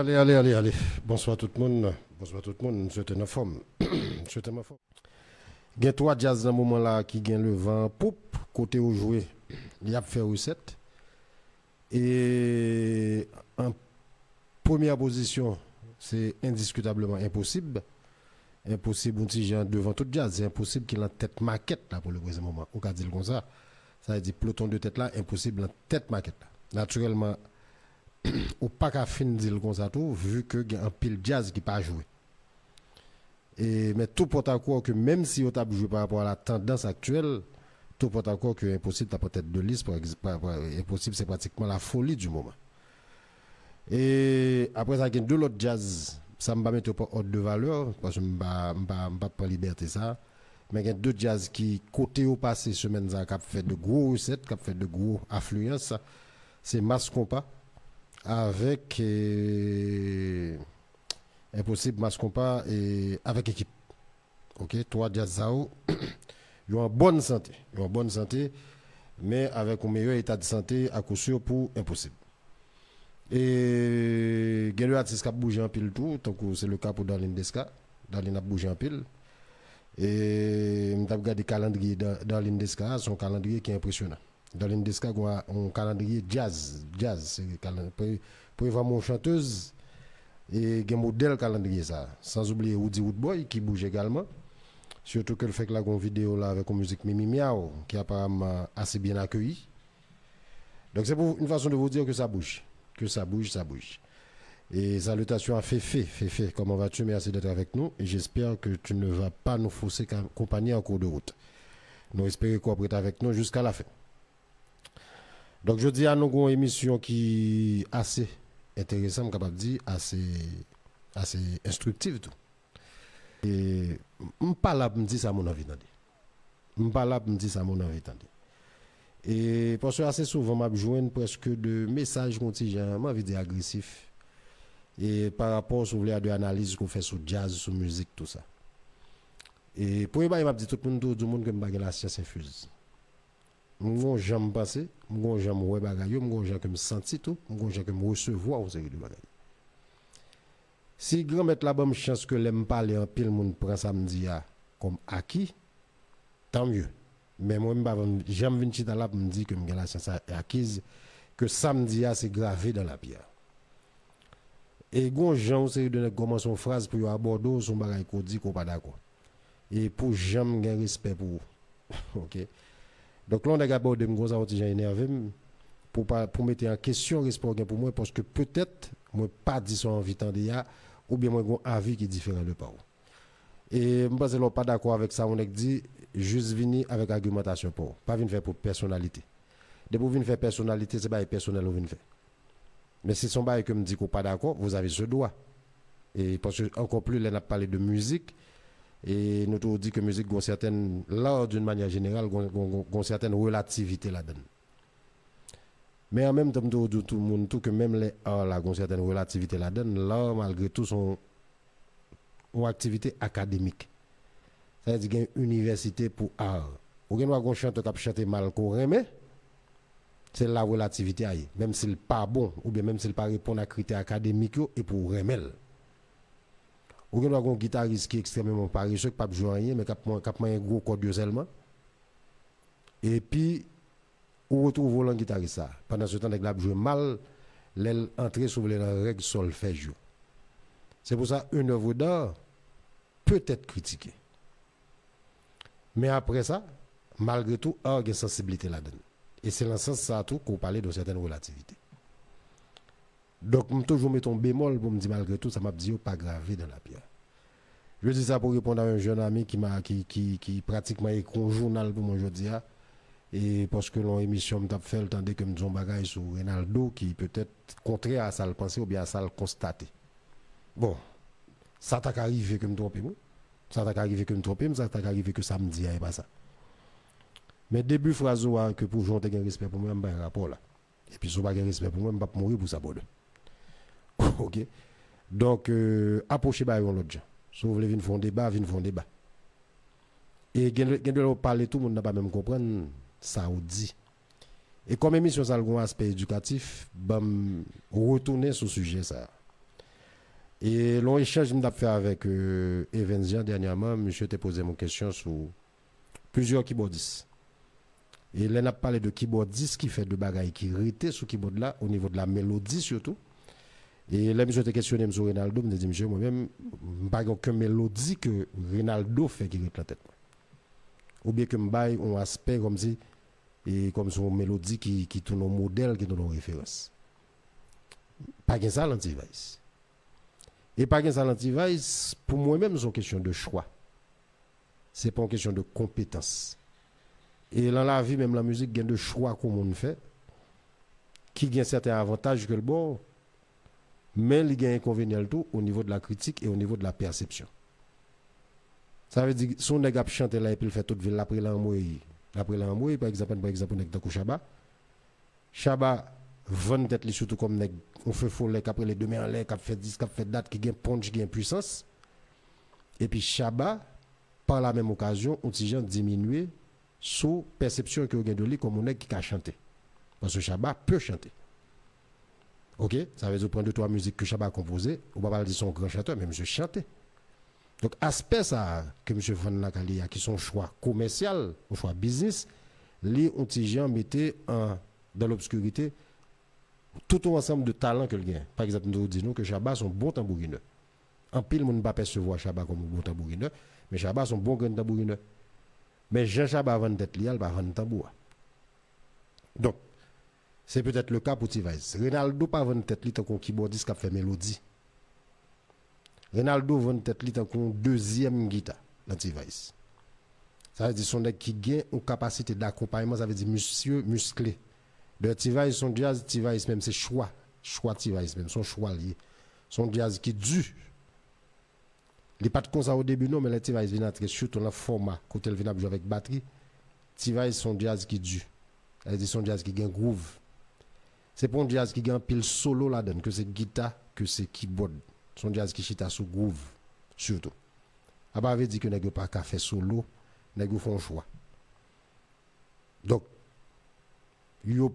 Allez, allez, allez, allez. Bonsoir tout le monde. Bonsoir tout le monde. Je suis en forme. Je suis en forme. Il y a trois jazz dans ce moment-là qui gagnent le vent. Poup, côté où jouer. Il a fait recette. Et en première position, c'est indiscutablement impossible. Impossible, un petit genre devant tout jazz. C'est impossible qu'il ait en tête maquette là pour le présent moment. On peut dire comme ça. Ça veut dire peloton de tête là, impossible en tête maquette là. Naturellement, ou pas qu'à fin dire comme ça tout, vu que y a un pile jazz qui pas joué. Mais tout porte à croire que même si on a joué par rapport à la tendance actuelle, tout porte à croire que impossible t'as peut-être de liste, impossible c'est pratiquement la folie du moment. Et après ça, il y a deux autres jazz, ça ne va pas mettre pas ordre de valeur, parce que je ne vais pas liberté ça. Mais il y a deux jazz qui, côté au passé, semaine, qui ont fait de gros recettes, qui ont fait de gros affluences. C'est Mas Compa avec impossible Mas Compa et avec équipe. Ok, trois jazz Zao, ils ont en bonne santé. Ils ont en bonne santé, mais avec un meilleur état de santé à coup sûr pour impossible. Et il y a le artiste qui a bougé en pile tout, donc c'est le cas pour Darlene Desca. Darlene a bougé en pile. Et je vais regarder le calendrier de Darlene Desca, son calendrier qui est impressionnant. Darlene Desca a un calendrier jazz, pour vraiment une chanteuse et un modèle calendrier ça. Sans oublier Woody Woodboy qui bouge également. Surtout que le fait que là, une vidéo là avec une musique Mimi Miao qui est apparemment assez bien accueillie. Donc c'est pour une façon de vous dire que ça bouge. Que ça bouge, ça bouge. Et salutations à Féfé. Comment vas-tu? Merci d'être avec nous. Et j'espère que tu ne vas pas nous fausser compagnie en cours de route. Nous espérons coopérer avec nous jusqu'à la fin. Donc je dis à nous une émission qui est assez intéressante, capable de dire, assez instructive tout. Et je ne parle pas de me dire ça mon envie d'entendre. Je ne parle pas de me dire ça mon envie d'entendre. Et parce que assez souvent, je joins presque de messages contingents, je envie de dire agressifs. Et par rapport à l'analyse qu'on fait sur jazz, sur musique, tout ça. Et pour moi, il m'a dit tout le monde que je la science infuse. Moi, j'aime passer, moi, j'aime ouais bagaille, moi, j'aime que me sentir tout, moi, j'aime que me recevoir aux séries de bagaille. Si grand mettre la bonne chance que l'aime parler en pile, monde prend samedi comme acquis, tant mieux. Mais moi, j'aime venir dans là pour me dire que la science acquise, que samedi c'est gravé dans la pierre. Et gon gens c'est de commencer une phrase pour aborder son bagage qu'on dit qu'on pas d'accord. Et pour jamais un respect pour OK. Donc là on a abordé me ça j'ai énervé pour mettre en question respect pour moi parce que peut-être moi pas dit son envie tendre ou bien moi un avis qui est différent de par. Et je pense que pas d'accord avec ça on a dit juste venir avec argumentation pour pas venir faire pour personnalité. De pour venir faire personnalité c'est pas personnel on vient faire. Mais si son bail que me dit qu'on pas d'accord, vous avez ce droit. Et parce que encore plus, là, on a parlé de musique. Et nous avons dit que la musique a une certaine, là, d'une manière générale, une certaine relativité là-dedans. Mais en même temps, nous avons tout le monde, tout que même les arts, là, une certaine relativité là-dedans, là, malgré tout, sont une activité académique. Ça veut dire qu'il y a une université pour art. Ou bien, on chante qui chante mal qu'on remet. C'est la relativité aille, même s'il n'est pas bon, ou bien même s'il ne pas répond à critères académiques et pour remel. Ou bien un guitariste qui est extrêmement paresseux, qui ne peut pas jouer rien, mais qui a un gros code seulement. Et puis, on retrouve le guitariste ça. Pendant ce temps, il a joué mal, l'aile entrée sur les règles solfège. C'est pour ça une œuvre d'art peut être critiquée. Mais après ça, malgré tout, il y a une sensibilité là-dedans. Et c'est dans ce sens ça tout qu'on parlait de certaines relativités. Donc, je toujours mettre un bémol pour me dire malgré tout, ça m'a dit pas gravé dans la pierre. Je dis ça pour répondre à un jeune ami qui pratiquement écrit un journal pour moi aujourd'hui. Et parce que l'émission m'a fait le temps que me disons bagaille sur Ronaldo qui peut-être contraire à ça le penser ou bien à ça le constater. Bon, ça t'a arrivé que me tromper moi. Ça t'a arrivé que me tromper, ça t'a arrivé que ça me dit pas ça. Mais début phrase que pour jouer un respect pour moi, je un rapport là. Et puis si vous avez un respect pour moi, je ne vais pas mourir pour ça. OK. Donc approchez par l'autre gens. Si vous voulez venir faire un débat, venez faire un débat. Et quand parler tout le monde n'a pas même comprendre ça ou dit. Et comme émission ça a un aspect éducatif, retourner sur ce sujet ça. Et l'on échange que m'a fait avec Evenzian dernièrement, monsieur t'a posé une question sur plusieurs keyboardistes. Et là, on a parlé de keyboardistes qui fait de bagailles qui retaient sur keyboard là, au niveau de la mélodie surtout. Et là, monsieur t'a questionné sur Ronaldo, je me dit, monsieur, moi-même, je n'ai pas aucune mélodie que Ronaldo fait qui rete la tête. Ou bien que je baille un aspect comme si, et comme son mélodie qui tourne au modèle, qui tourne en référence. Pas que ça, l'anti-vice. Et pas que ça, l'anti-vice, pour moi-même, c'est une question de choix. Ce n'est pas une question de compétence. Et dans la vie, même la musique, il y a de choix qu'on fait, qui a certains avantages que le bon, mais il y a un inconvénient tout au niveau de la critique et au niveau de la perception. Ça veut dire que si on a chanté là et puis il fait toute ville après l'enmouille, par exemple, on Chaba. Chaba vend tête surtout comme on fait follet après les demain en l'air, qui fait 10, qui fait date, qui gagne punch, qui gagne puissance. Et puis Chaba, par la même occasion, on t'y diminuer sous perception que vous avez de lui comme on est qui a chanté. Parce que Chaba peut chanter. Ok, ça veut dire prendre 2-3 musiques que Chaba a composées, on va pas dire son grand chanteur, mais monsieur chantait. Donc, aspect ça que M. Van Nakali a, qui sont choix commercial, ou choix business, les ont mettait dans l'obscurité tout un ensemble de talents que le gagne. Par exemple, nous disons que Chaba sont bons tambourineurs. En pile, on ne peut pas percevoir Chaba comme un bon tambourineur, mais Chaba sont bons grands tambourineurs. Mais Jean Chaba vend tête liale, va vendre tambour. Donc, c'est peut-être le cas pour T-Vice. Ronaldo pas vend tête liale tant qu'on keyboardiste qui a fait mélodie. Ronaldo vend tête li tant qu'on deuxième guitare dans T-Vice. Ça veut dire son qui gagne une capacité d'accompagnement, ça veut dire monsieur musclé. De T-Vice son jazz T-Vice même c'est choix T-Vice même son choix lié. Son jazz qui dû. Il pas de comme ça au début non mais le T-Vice vient entrer surtout dans le format quand elle vient jouer avec batterie. T-Vice son jazz qui dû. Ça veut dire son jazz qui gagne groove. C'est pas un jazz qui gagne pile solo là-dedans que c'est guitare que c'est keyboard. Son jazz qui chita sous groove, surtout. Après, avait dit que n'est pas qu'à faire solo, n'est font choix. Donc, il y a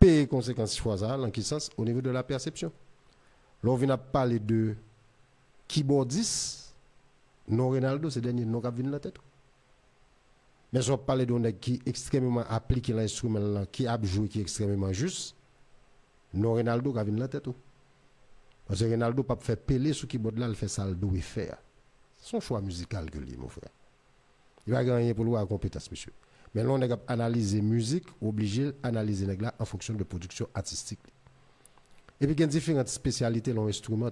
des conséquences choix ça, dans quel sens? Au niveau de la perception. Là, on vient à parler de keyboardiste, non Ronaldo, c'est dernier non qui vient la tête. Mais si on parle de qui extrêmement appliqué l'instrument, qui a joué, qui est extrêmement juste, non Ronaldo qui vient la tête. Parce que Ronaldo ne peut pas faire peler sur keyboard là, il fait ça, il doit faire. C'est son choix musical que lui, mon frère. Il va gagner pour lui à compétence, monsieur. Mais là, on a analysé musique, obligé d'analyser les gars en fonction de production artistique. Et puis, il y a différentes spécialités dans l'instrument.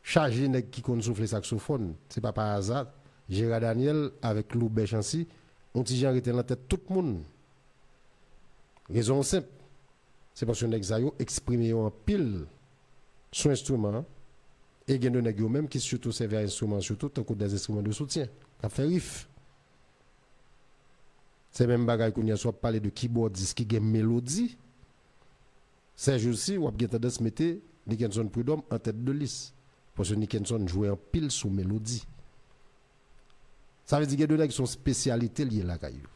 Chargé nèg qui connaît souffler saxophone, c'est pas par hasard. Gérard Daniel avec Lou Béchancy, on t'y arrêté dans la tête tout le monde. Raison simple. C'est parce que nèg Zayo exprimé en pile son instrument et il y a des nèg même qui surtout servent à instrument surtout tant que des instruments de soutien. Ça fait riff. C'est même bagaille qu'on y a soit parler de keyboardiste qui gagne mélodie. Serge aussi ou a bien tendance mettre Nickenson Prudhomme en tête de liste. Parce que Nickenson jouait en pile sous mélodie. Ça veut dire qu'il y a deux qui sont spécialités liées à la caillou.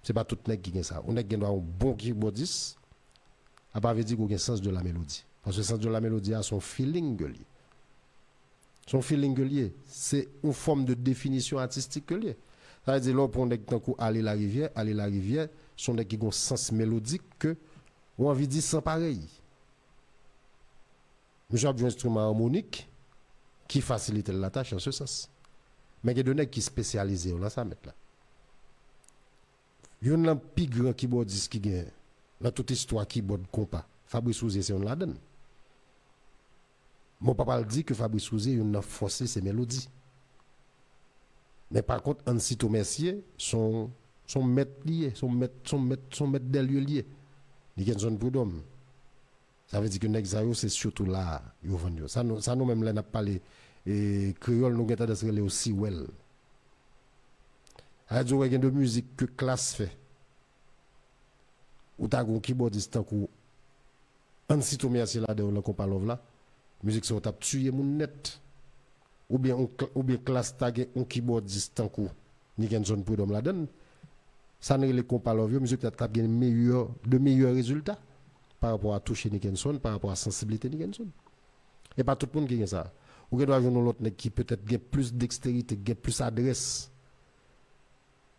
Ce n'est pas tout le monde qui a ça. On a un bon keyboardiste, à part dire qu'il a un sens de la mélodie. Parce que le sens de la mélodie a son feeling lié. Son feeling lié, c'est une forme de définition artistique lié. Ça veut dire là, pour aller la rivière, sont des qui ont un sens mélodique que on a envie de dire sans pareil. Monsieur a un instrument harmonique qui facilite la tâche en ce sens. Mais il y a des gens qui sont spécialisés dans ça mettre là. Il y a un plus grand keyboardiste qui gagne dans toute histoire keyboard compas. Fabrice Ouzé c'est on la donne. Mon papa dit que Fabrice Ouzé a forcé ses mélodies. Mais par contre, Ansito Mercier, son maître lié, son maître des lieux liés. Nickenson Prudhomme. Ça veut dire que Nexayo, c'est surtout là, ça nous même là n'a pas parlé et créole nous avons tendance à aller aussi well. Radio il y a de musique que classe fait. Ou t'as un keyboardiste ou Ansito Mercier là dedans qu'on parle là. Musique ça t'a tué mon net. Ou bien classe tag un keyboardiste tant que Nickenson Prudhomme la donne. Ça ne les compare la musique a de meilleurs résultats par rapport à toucher Nickenson, par rapport à sensibilité Nickenson. Et pas tout le monde qui a ça. Ou que doit avoir l'autre qui peut-être a plus dextérité, a plus adresse.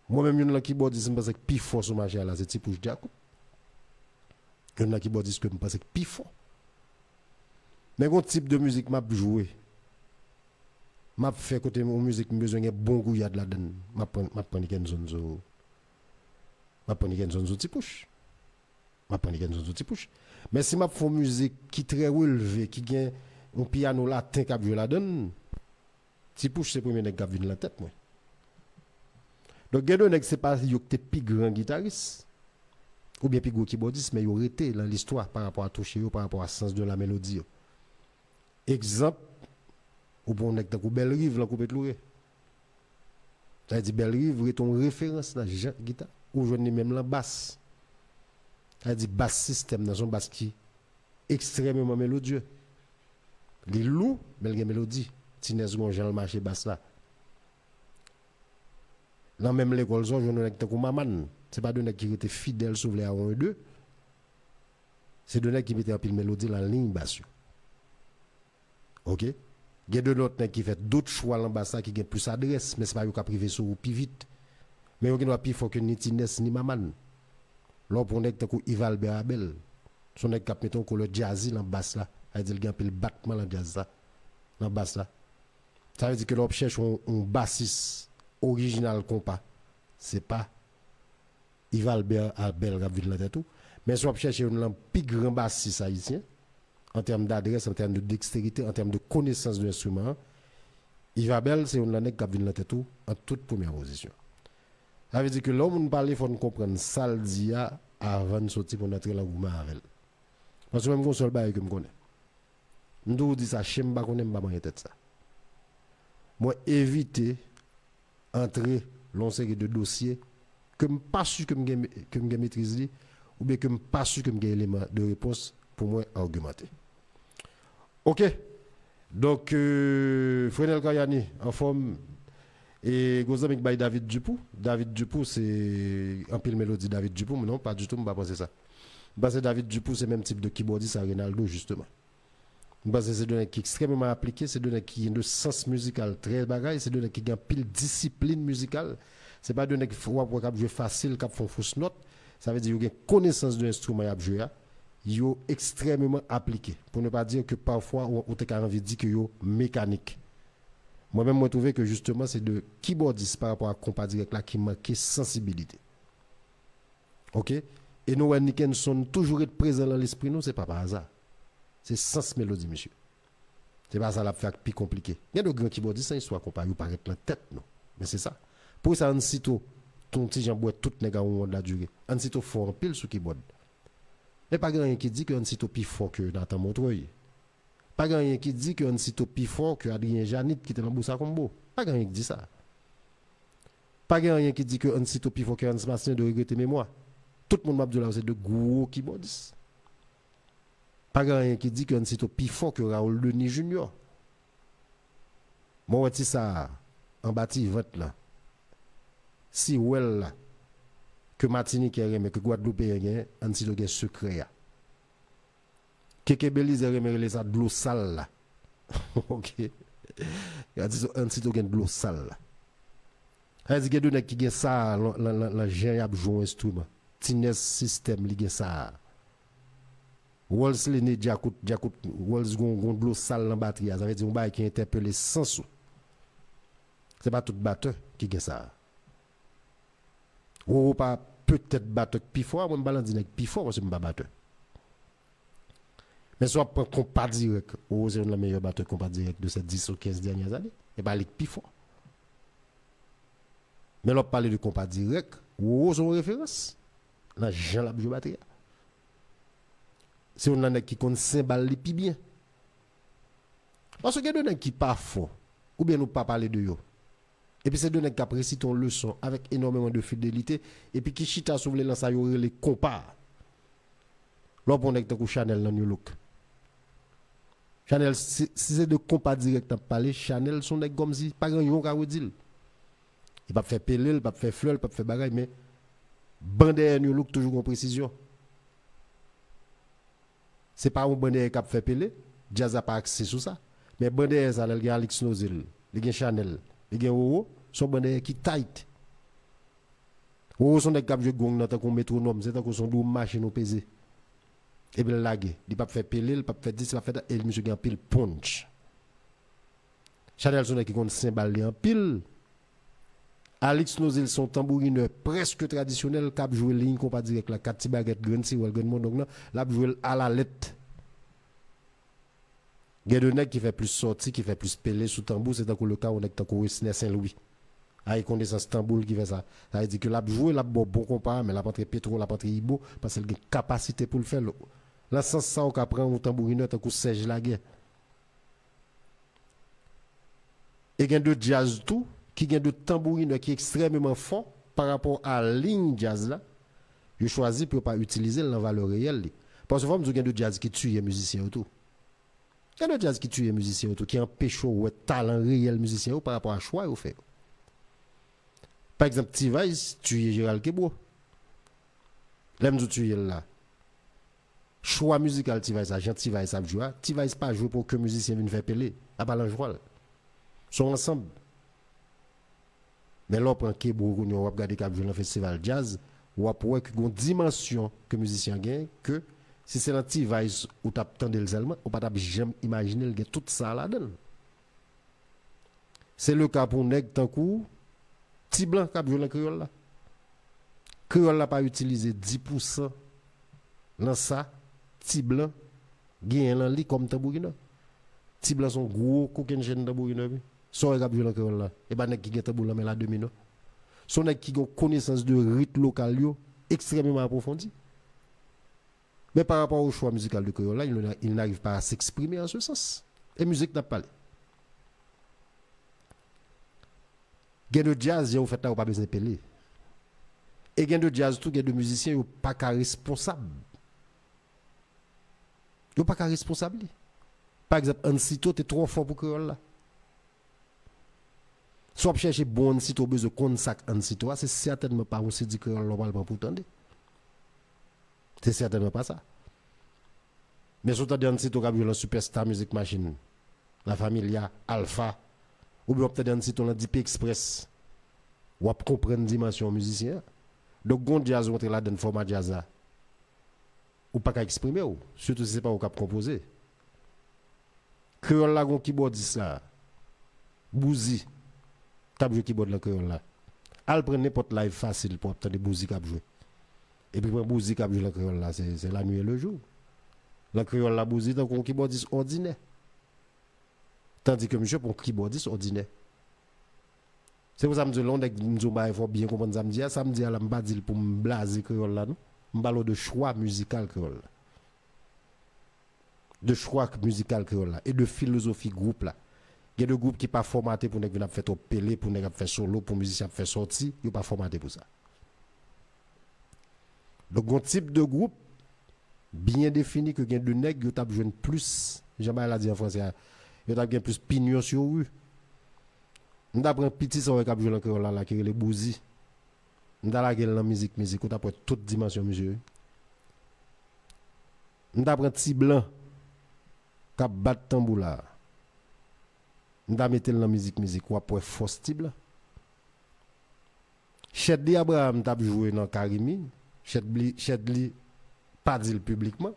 Moi-même, il y a un keyboardiste qui me pense que plus fort sur le marché, c'est Tipouche Diakou. Il y a un keyboardiste qui me pense que plus fort. Mais quel type de musique m'a joué? M'a fait côté mon musique, besoin de bon goût de la donne. M'a prendre Kenzonzo. M'a prendre Kenzonzo Tipouche. M'a prendre Kenzonzo Tipouche. Mais si m'a fait musique qui très relevée, qui gagne un piano latin qui a joué la donne, Tipouche c'est le premier nèg qui a vu dans la tête moi. Donc Gedo nèg c'est pas yo que plus grand guitariste ou bien plus gros keyboardiste mais yo été dans l'histoire par rapport à toucher par rapport à sens de la mélodie. Exemple ou bon nèg dans Belle Rive là coupé loué. Ça dit Belle Rive est ton référence dans guitare ou je même la basse. Ça dit basse système dans son basse qui extrêmement mélodieux. Les loups, belle mélodie. Tinez Gonjan le marché basse là. Dans même l'école, je ne sais pas maman. C'est pas de nèg qui était fidèle sur les 1 et 2. C'est de nèg qui mettait en pile mélodie dans la ligne basse. OK? Il y a de l'autre qui fait d'autres choix en basse qui ont plus adresse, mais c'est pas yo ka privé sur plus vite. Mais yo qui doit plus fort que ni Tinez ni maman. Là pour nèg tant Yves Albert Abel. Son nèg qui mettons ko le jazzy dans basse là. Ça veut dire qu'il y a un peu le battement dans jazz là. Dans basse là. Ça veut dire que l'on cherche un bassiste original compas. C'est pas Yves Albert Abel qui a vu dans la tête. Mais si on cherche un plus grand bassiste haïtien, en termes d'adresse, en termes de dextérité, en termes de connaissance de l'instrument, Yves Abel, c'est un nèg qui a vu dans la tête en toute première position. Ça veut dire que l'homme parle, il faut comprendre ça dia avant de sortir pour entrer dans le avec. Parce que même qu'on seul bail que me connaît. M'dou dit ça, je m'ba connais m'ba man tête ça. Moi éviter entrer dans une série de dossiers que me pas sûr que me maîtrise ou bien que me pas sûr que me élément de réponse pour moi argumenter. OK. Donc Frenel Kayani en forme et Gozam avec David Dupou. David Dupou c'est un pile mélodie David Dupou mais non pas du tout me pas penser ça. Parce que David Dupou c'est le même type de keyboardiste à Ronaldo justement. Parce que c'est de qui extrêmement appliqué, c'est de qui a un sens musical très bagaille, c'est de qui a pile discipline musicale. C'est pas de qui faut jouer facile, qui font fausse note. Ça veut dire qu'il y a une connaissance de l'instrument à jouer. Ils sont extrêmement appliqué. Pour ne pas dire que parfois on a envie de dire que yo mécanique. Moi-même moi trouvé que justement c'est de keyboardiste par rapport à compas direct là qui manque sensibilité. OK? Et nous Niken sont toujours être présent dans l'esprit nous, c'est pas par hasard. C'est sens mélodie, monsieur. C'est pas ça la fait plus compliqué. Il y a de grands keyboardistes, c'est une histoire qu'on parle paraître dans la tête, non. Mais c'est ça. Pour ça, on sitôt, ton petit jambois tout n'est pas au de la durée. On sitôt fort en pile sur keyboard. Mais pas grand qui dit qu'on sitôt plus fort que Nathan Montreuil. Pas grand qui dit qu'on sitôt plus fort que Adrien Janit qui était dans Boussa Combo. Pas grand qui dit ça. Pas grand qui dit qu'on sitôt plus fort que Hans Martin de regretter mémoire. Tout le monde m'a dit là, c'est de gros keyboardistes. Pas grand qui dit qu'on est plus fort que Raoul Denis Junior. Moi, je ça en bâti vote là. Si well là, que Martinique est mais que Guadeloupe est rien, on est un secret. Que Belize est mais ça de l'eau sale là. OK. Il y a dit on est de l'eau sale là. Il y a des gens qui ont ça, la géant a joué un instrument. Tines système, il y a ça. Walls Lene Jakut Walls gon de l'eau sale dans batterie, ça veut dire un bail qui interpellé sans sou. C'est pas tout batteur qui gagne ça. Ou pas peut-être batteur plus fort, moi me balance dire plus fort parce que me pas batteur. Mais soit prend compas direct, ou c'est le meilleur batteur compas direct de ces 10 ou 15 dernières années, et pas les plus fort. Mais là parler de compas direct, ou son référence. Là Jean la batterie. C'est un qui compte cymbale les plus bien. Parce que des gens qui pas fort, ou bien nous pas parler de eux. Et puis c'est des gens qui apprécient ton leçon avec énormément de fidélité, et puis qui chita sur les lances les compas. Là, on est avec Chanel dans New Look. Chanel, si c'est de compas direct à parler, Chanel sont des comme si pas grand yon ka redil. Il pas faire peler, il pas faire fleur, il pas faire bagaille, mais bandé New Look toujours en précision. C'est pas un bandé qui a fait peler, jazz a pas accès sur ça. Mais bande ça, il y a Alex Nozel, il y a Chanel, il y a Owo, son bande qui tight. Owo son des cap de gong dans ton métronome, c'est que son dou machine au pesé. Et puis lagué, il pas faire peler, il pas faire 10, il pas faire et le monsieur gagne pile punch. Chanel son qui compte cymbale en pile. Alex Nozel son tambourineur presque traditionnel cap jouer ligne compas direct la 4 baguette grand si ou grand monde donc là jouer à la lettre. Il y a des nègres qui fait plus sorti, qui fait plus peler sous tambour, c'est dans le cas où on est dans Saint-Louis. Avec connaissance tambour qui fait ça. Ça veut dire que la jouer la bon compas mais la pas très pétro, la pas très ibo parce qu'elle a une capacité pour le faire. Là sans ça on prend un tambourineur tant que Serge Laguerre. Et il y a de jazz tout qui gagne de tambourineur qui est extrêmement fort par rapport à la ligne jazz là, je choisis pour pas utiliser la valeur réelle. Parce que vous avez de jazz qui tue les musiciens autour. Il y a de jazz qui tue les musiciens autour, qui empêche le talent réel musicien par rapport à choix au fait. Par exemple, T-Vice tue Gérald Kebo. L'aime de tuer là. Choix musical T-Vice, agent T-Vice a joué. T-Vice pas joué pour que le musicien vienne faire peler. À pas l'enjouer. Ils sont ensemble. Mais là, on prend Kebo, on va regarder dans le festival jazz, on va voir qu'il y a une dimension que le musicien gagne, que si c'est un petit vice ou tu as le seulement, on ne peut jamais imaginer qu'il y a tout ça là-dedans. C'est le cas pour nèg tant coup, petit blanc qui a joué le créole là. Créole n'a pas utilisé 10% dans ça, petit blanc, gagne dans lit comme tambourine. Petit blanc sont gros, coquin chaîne tambourine. Son qui a joué le créole là, et bien nèg qui gagne tambourine mais la domino. Son nèg qui a connaissance de rythme local extrêmement approfondi. Mais par rapport au choix musical de créole là, il n'arrive pas à s'exprimer en ce sens. Et musique n'a pas parlé. Gain de jazz, vous fait là, pas besoin de peler. Et gain de jazz, tout gain de musiciens, vous pas qu'à responsable. Vous pas qu'à responsable. Par exemple, Ansito, tu es trop fort pour créole là. Soit chercher bon Ansito, besoin de consac Ansito, c'est certainement pas un CD créole normalement pour tendre. C'est certainement pas ça. Mais si vous avez un site qui a Superstar Music Machine, la Familia, Alpha, ou bien peut-être un site qui a DP Express, ou à comprendre la dimension musicien. Donc, quand jazz rentre là dans le format jazz, ou pas qu'à exprimer, surtout si ce n'est pas au cap composé. Créole là, un keyboardiste là, Bouzi, qui joué keyboard là, créole là. Al prend n'importe live facile pour obtenir Bouzi qui a joué. Et puis, pour Bouzi qui a joué le créole là, c'est la nuit et le jour. Le créole là, Bouzi, donc un keyboardiste ordinaire. Tandis que monsieur, pour un keyboardiste ordinaire. C'est pour ça que je dis, il faut bien comprendre samedi. Samedi, je ne vais pas dire pour me blaser créole là, non? Je parle de choix musical créole. De choix musical créole là. Et de philosophie groupe là. Il y a des groupes qui ne sont pas formatés pour faire faire pelé, pour faire solo, pour musicien faire sortir. Ils ne sont pas formatés pour ça. Donc, un type de groupe bien défini que gain de nègres, ils tapent jeune plus. Jamais l'a dit en français. Ils tapent plus pignon sur rue. On apprend petit ça avec jouer encore là qui est les bouzi. On a la musique, on apprend toute dimension monsieur. On apprend petit blanc qui bat tambour là. On a mettre la musique ou après force type. Chedli Abraham t'a joué dans Karimi. Chedli pas dit publiquement,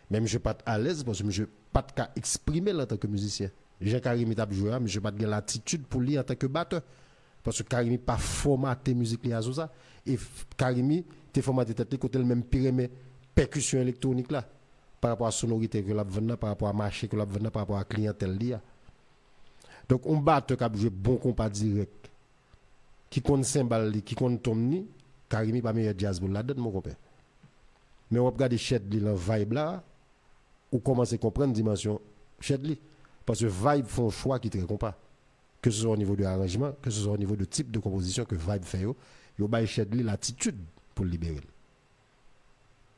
mais je suis pas à l'aise parce que je pas qu'à exprimer en tant que musicien. Jean Karimi t'a joué, mais je pas de l'attitude pour lui en tant que batteur parce que Karimi pas formaté musique li à ça et Karimi t'es formaté tête côté le même pyramide percussion électronique là par rapport à sonorité que l'a venant par rapport à marché que l'a venant par rapport à clientèle li. Donc on batteur qui a joué bon compas direct qui compte cymbale qui compte tomni Karimi pas meilleur jazz pour la donne mon compère. Mais on regarde Chedli dans vibe là ou commencer à comprendre dimension Chedli parce que vibe font choix qui très compas que ce soit au niveau de l'arrangement que ce soit au niveau de type de composition que vibe fait yo bail Chedli l'attitude pour libérer.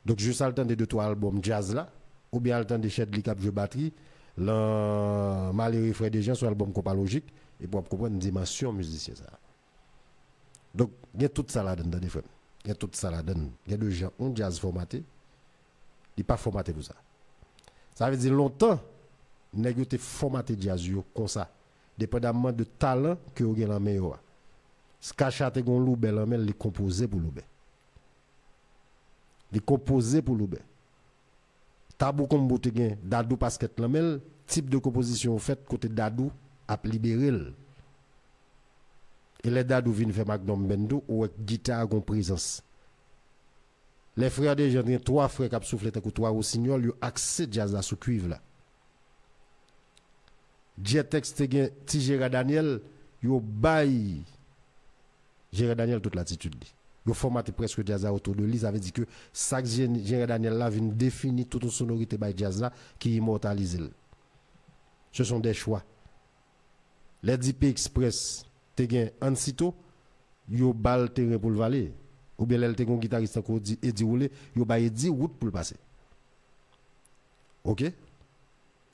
Donc juste le temps de 2-3 albums jazz là ou bien le temps de Chedli qui a joué batterie le Malheureux Frère des gens sur l'album Copalogique et pour comprendre une dimension musicien ça. Donc il y a tout ça là-dedans des frères. Il y a tout ça là-dedans. Il y a des gens qui ont jazz formaté. Ils ne sont pas formatés pour ça. Ça veut dire longtemps, nèg yo te formaté jazz yo comme ça dépendamment de talent que vous avez dans main yo. Skacha te gon loube en main, li composé pour loube. Li composé pour loube. Tabou comme boute gen Dadou basket la main, type de composition fait côté Dadou a libéré. Et les Dadou viennent faire Magnum Bendo ou guitare gon présence. Les frères de gens, trois frères qui ont soufflé tant que trois au signal, ils ont accès jazz à ce cuivre là. Jetex te gen ti Gérard Daniel, yo bay Gérard Daniel toute l'attitude li. Yo formaté presque jazz autour de lui, ça veut dire que chaque Gérard Daniel là vient définir toute une sonorité by jazz là qui immortalise. Ce sont des choix. Les DP Express te gen Ansito, yo bal terrain pour le valer. Ou bien elle te gon guitariste encore dit Eddie Roulé, yo ba Eddie route pour le passer. OK?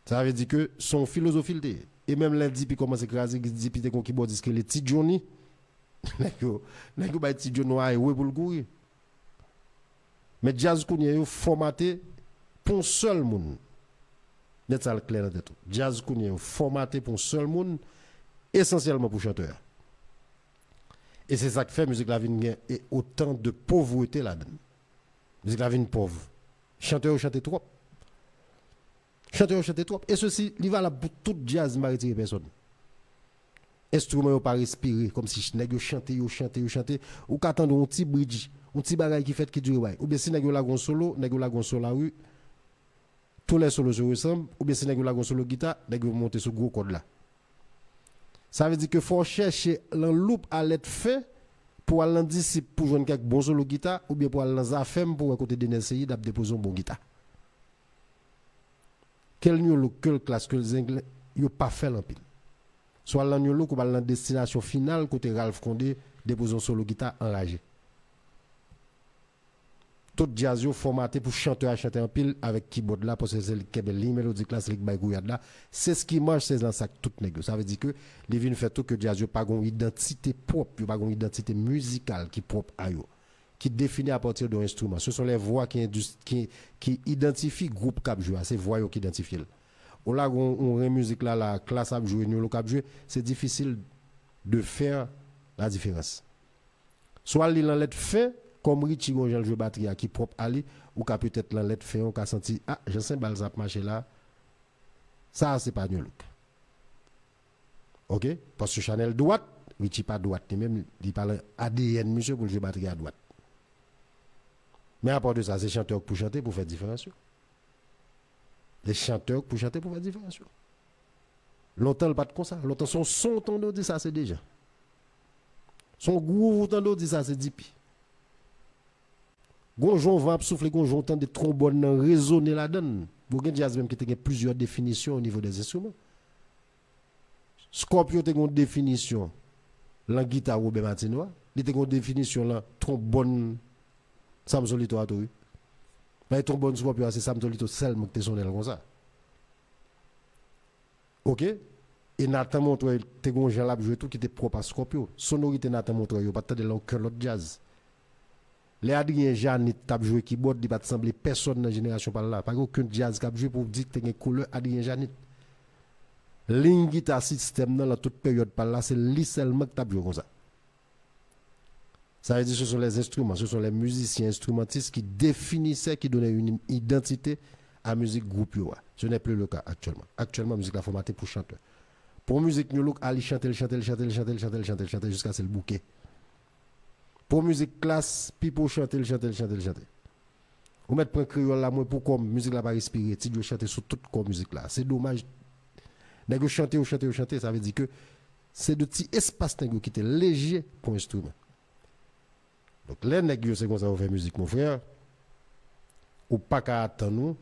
Ça veut dire que son philosophie le et même lundi puis commence à écraser dit puis te kon keyboardiste que les petit Johnny nèg yo ba petit Johnny ouais pour le courir. Mais jazz kounye yo formaté pour un seul monde. Net ça clair dans tête. Jazz kounye yo formaté pour un seul monde essentiellement pour chanteur. Et c'est ça qui fait musique la vie et autant de pauvreté là-dedans. Musique la vie pauvre. Chanteur chanter trop. Chanteur chanter trop. Et ceci, il va là pour tout jazz maritime personne. Instrument yo pas respirer comme si nèg yo chanter ou qu'attendre un petit bridge, un petit bagage qui fait qui dure ouais. Ou bien si nèg yo la gon solo, nèg yo la gon solo la rue. Tous les solos se ressemblent ou bien si nèg yo la gon solo guitare, nèg yo monter sur gros code là. Ça veut dire que faut chercher l'en loupe à l'être fait pour aller en disciple pour jouer quelques bons solo guitare ou bien pour aller dans afem pour écouter des NSI d'ap déposer un bon guitare. Quel niveau quelle classe que les anglais yo pas fait l'empile. Soit l'agneau ou la destination finale côté Ralph Condé déposer un solo guitare enragé. Tout jazz yo formaté pour chanter à chanter en pile avec keyboard là parce que c'est le kebel ligne mélodique là c'est le bagouyade là c'est ce qui marche c'est dans ça tout nèg ça veut dire que les vinn fait tout que jazz yo pas une identité propre pas une identité musicale qui propre à yo qui définit à partir d'un instrument ce sont les voix qui identifient groupe cap jouer c'est voix yo qui identifient ou là on musique là la classe à jouer nous cap jouer c'est difficile de faire la différence soit il en lettre fait comme Richie Gonjal joue batterie qui propre ali ou ka peut-être la lettre fait on ka senti ah je sais balzap marcher là ça c'est pas new look. OK parce que Chanel droite Richie pas droite ni même il parle ADN monsieur pour jouer batterie à droite. Mais à part de ça c'est chanteur pour chanter pour faire différence. Les chanteurs pour chanter pour faire différence. Longtemps pas de comme ça, longtemps son ton dit ça c'est déjà. Son gros ton dit ça c'est dipi. Gonjon va souffler gonjon tant de trombones résonner là-dedans. Vous avez jazz même qui a plusieurs définitions au niveau des instruments. Scorpio a une définition la guitare Robert Martinois, il a une définition la trombone Sam Solito Atori. Mais trombone Scorpio c'est Sam Solito seulement qui sonne comme ça. OK? Et Nathan montre te gonjon là jouer tout qui était propre à Scorpio. Sonorité Nathan montre yo pas de l'aucun autre jazz. Les Adrien Janit t'a joué keyboard, il va te sembler personne dans la génération par là. Pas aucun jazz qui a joué pour dire que tu as une couleur Adrien Janit. Ligne guitare système dans la toute période par là, c'est lui seulement qui t'a joué comme ça. Ça veut dire que ce sont les instruments, ce sont les musiciens instrumentistes qui définissaient, qui donnaient une identité à la musique groupe. Ce n'est plus le cas actuellement. Actuellement, la musique est formatée pour chanteur. Pour musique, nous allons chanter jusqu'à ce le bouquet. Pour musique classe, puis pour chanter. Ou mettre point créole là, moi pour comme musique là pas respirer, si je chanter sur toute comme musique là. C'est dommage. Nèg chanter, ça veut dire que c'est de petits espaces nèg qui étaient légers pour instrument. Donc les nèg c'est comme ça on fait musique mon frère. Ou pas qu'à attendre nous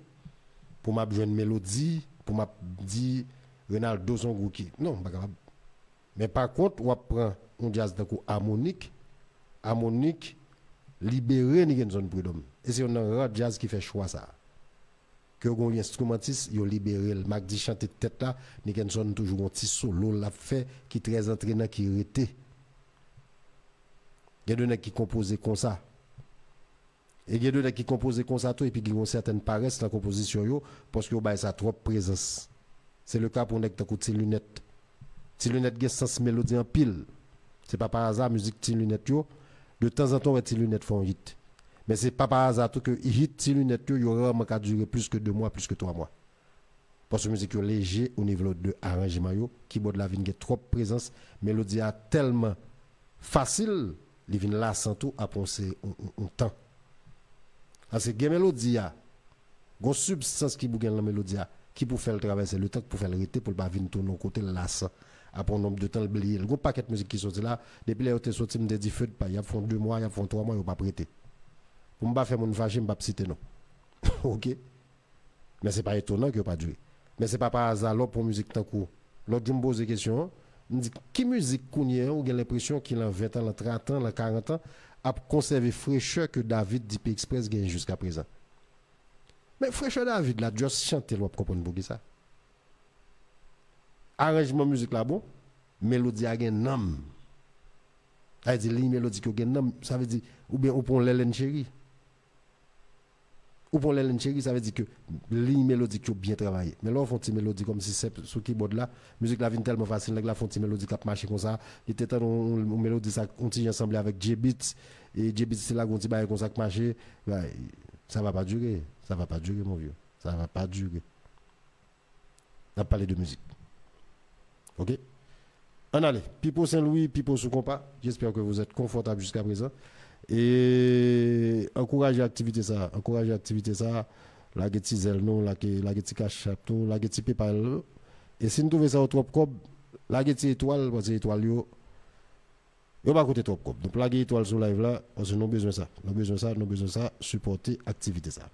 pour m'a jouer une mélodie, pour m'a dire Ronaldo son gros qui. Non, pas capable. Mais par contre, on prend un jazz harmonique libéré ni une zone prud'homme et c'est un jazz qui fait choix ça que un instrumentiste yo libéré le Mac dit chanter tête là ni une zone toujours un petit solo l'a fait qui très entraînant qui arrêté il y a des qui composent comme ça et il y a des qui composent comme ça tout et puis qui ont certaines paresse dans la composition yo parce que bah ça trop présence C'est le cas pour nèg tant tes lunettes. Tes lunettes gen sens mélodie en pile. C'est pas par hasard musique tes lunettes yo de temps en temps tes lunettes font hit. Mais c'est pas par hasard tout que hit tes lunettes yo rarement qu'à durer plus que 2 mois, plus que 3 mois. Parce que musique yo léger au niveau de arrangement yo, keyboard la vinn gen trop présence, mélodie a tellement facile, li vinn là sans tout à penser un temps. Parce que gen mélodie a gon substance qui bougen la mélodie a qui pour faire traverser le temps pour faire l'arrêter pour pas venir tourner côté lassant après un nombre de temps oublier le gros paquet de musique qui sorti là depuis les sorti me dit feu de pas il y a font 2 mois il y a font 3 mois il pas prêté pour me pas faire mon fâché me pas citer non. OK, mais c'est pas étonnant que pas duré, mais c'est pas par hasard l'autre pour musique tant court l'autre je me pose des questions me dit qui musique connaît ou j'ai l'impression qu'il a 20 ans 30 ans 40 ans a conservé fraîcheur que David Deep Express gagne jusqu'à présent. Mais fraîcheur David là juste chanter l'op comprendre pour ça. Arrangement musique là bon, mélodie a gen nom. Ça veut dire li mélodie qui gen nom, ça veut dire ou bien ou pour l'Hélène Chéri. Ou pour l'Hélène Chéri, ça veut dire que li mélodie qui bien travaillé. Mais là on font une mélodie comme si c'est sur keyboard là, musique là vient tellement facile, là font une mélodie qui marche comme ça. Il était tant une mélodie ça continue ensemble avec J-Beats et J-Beats c'est là qu'on dit comme ça qui marche. Ça va pas durer. Ça va pas durer, mon vieux. Ça va pas durer. On a parlé de musique. OK? On allez. Pipo Saint-Louis, Pipo sous compas. J'espère que vous êtes confortable jusqu'à présent. Et encouragez l'activité ça. Encouragez l'activité ça. La geti zel non, la geti cash tout, la geti PayPal. Et si vous trouvez ça au trop cob, la geti étoile, parce que étoile yo pas coûter trop cob. Donc la étoile sur live là, parce que nous besoin ça. Nous besoin ça, supporter activité ça.